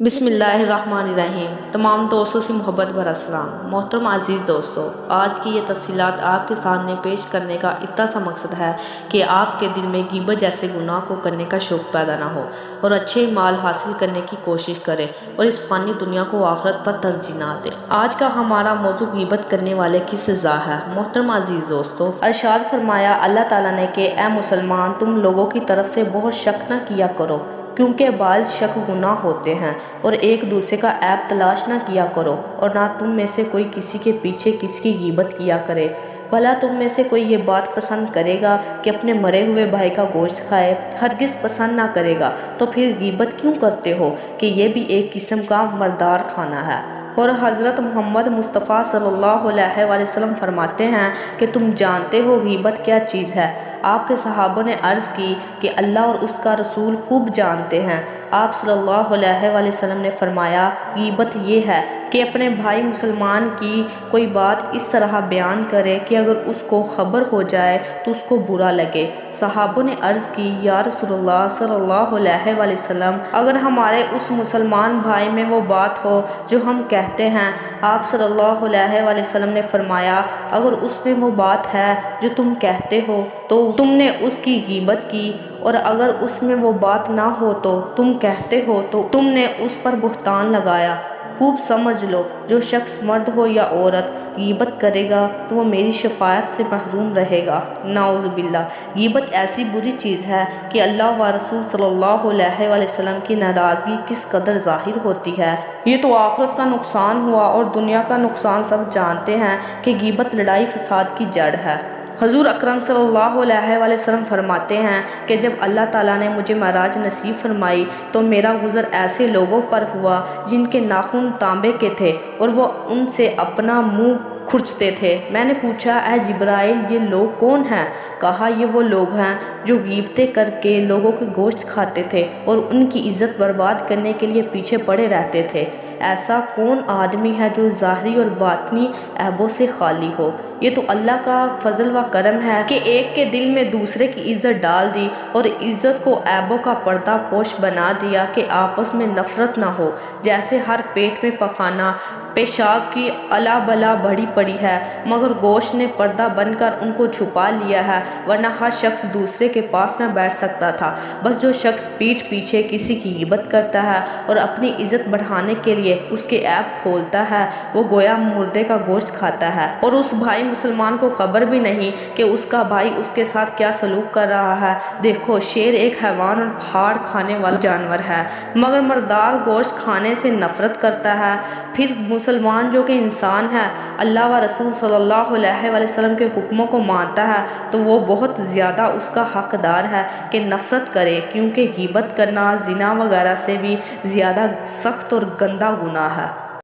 بسم اللہ الرحمن الرحیم۔ تمام دوستوں سے محبت بھرا سلام۔ محترم عزیز دوستو، آج کی یہ تفصیلات آپ کے سامنے پیش کرنے کا اتنا سا مقصد ہے کہ آپ کے دل میں غیبت جیسے گناہ کو کرنے کا شوق پیدا نہ ہو اور اچھے مال حاصل کرنے کی کوشش کریں اور اس فانی دنیا کو آخرت پر ترجیح نہ دیں۔ آج کا ہمارا موضوع غیبت کرنے والے کی سزا ہے۔ محترم عزیز دوستو، ارشاد فرمایا اللہ تعالیٰ نے کہ اے مسلمان، تم لوگوں کی طرف سے بہت شک نہ کیا کرو، کیونکہ بعض شک گناہ ہوتے ہیں، اور ایک دوسرے کا عیب تلاش نہ کیا کرو، اور نہ تم میں سے کوئی کسی کے پیچھے کسی کی غیبت کیا کرے۔ بھلا تم میں سے کوئی یہ بات پسند کرے گا کہ اپنے مرے ہوئے بھائی کا گوشت کھائے؟ ہرگز پسند نہ کرے گا، تو پھر غیبت کیوں کرتے ہو کہ یہ بھی ایک قسم کا مردار کھانا ہے۔ اور حضرت محمد مصطفیٰ صلی اللہ علیہ وآلہ وسلم فرماتے ہیں کہ تم جانتے ہو غیبت کیا چیز ہے؟ آپ کے صحابہ نے عرض کی کہ اللہ اور اس کا رسول خوب جانتے ہیں۔ آپ صلی اللہ علیہ وآلہ وسلم نے فرمایا، غیبت یہ ہے کہ اپنے بھائی مسلمان کی کوئی بات اس طرح بیان کرے کہ اگر اس کو خبر ہو جائے تو اس کو برا لگے۔ صحابہ نے عرض کی، یا رسول اللہ صلی اللہ علیہ وآلہ وسلم، اگر ہمارے اس مسلمان بھائی میں وہ بات ہو جو ہم کہتے ہیں؟ آپ صلی اللہ علیہ وآلہ وسلم نے فرمایا، اگر اس میں وہ بات ہے جو تم کہتے ہو تو تم نے اس کی غیبت کی، اور اگر اس میں وہ بات نہ ہو تو تم کہتے ہو تو تم نے اس پر بہتان لگایا۔ خوب سمجھ لو، جو شخص مرد ہو یا عورت غیبت کرے گا تو وہ میری شفاعت سے محروم رہے گا۔ نعوذ باللہ۔ غیبت ایسی بری چیز ہے کہ اللہ و رسول صلی اللہ علیہ وآلہ وسلم کی ناراضگی کس قدر ظاہر ہوتی ہے۔ یہ تو آخرت کا نقصان ہوا، اور دنیا کا نقصان سب جانتے ہیں کہ غیبت لڑائی فساد کی جڑ ہے۔ حضور اکرم صلی اللہ علیہ وآلہ وسلم فرماتے ہیں کہ جب اللہ تعالیٰ نے مجھے معراج نصیب فرمائی تو میرا گزر ایسے لوگوں پر ہوا جن کے ناخن تانبے کے تھے اور وہ ان سے اپنا منہ کھرچتے تھے۔ میں نے پوچھا، اے جبرائیل، یہ لوگ کون ہیں؟ کہا، یہ وہ لوگ ہیں جو غیبتیں کر کے لوگوں کے گوشت کھاتے تھے اور ان کی عزت برباد کرنے کے لیے پیچھے پڑے رہتے تھے۔ ایسا کون آدمی ہے جو ظاہری اور باطنی عیبوں سے خالی ہو؟ یہ تو اللہ کا فضل و کرم ہے کہ ایک کے دل میں دوسرے کی عزت ڈال دی اور عزت کو عیبوں کا پردہ پوش بنا دیا کہ آپس میں نفرت نہ ہو۔ جیسے ہر پیٹ میں پخانہ پیشاب کی الا بلا بڑھی پڑی ہے، مگر گوشت نے پردہ بن کر ان کو چھپا لیا ہے، ورنہ ہر شخص دوسرے کے پاس نہ بیٹھ سکتا تھا۔ بس جو شخص پیٹھ پیچھے کسی کی غیبت کرتا ہے اور اپنی عزت بڑھانے کے لیے اس کے عیب کھولتا ہے، وہ گویا مردے کا گوشت کھاتا ہے، اور اس بھائی مسلمان کو خبر بھی نہیں کہ اس کا بھائی اس کے ساتھ کیا سلوک کر رہا ہے۔ دیکھو، شیر ایک حیوان اور پھاڑ کھانے والا جانور ہے، مگر مردار گوشت کھانے سے نفرت کرتا ہے۔ پھر مسلمان جو کہ انسان ہے، اللہ و رسول صلی اللہ علیہ وآلہ وسلم کے حکموں کو مانتا ہے، تو وہ بہت زیادہ اس کا حقدار ہے کہ نفرت کرے، کیونکہ غیبت کرنا زنا وغیرہ سے بھی زیادہ سخت اور گندہ گناہ ہے۔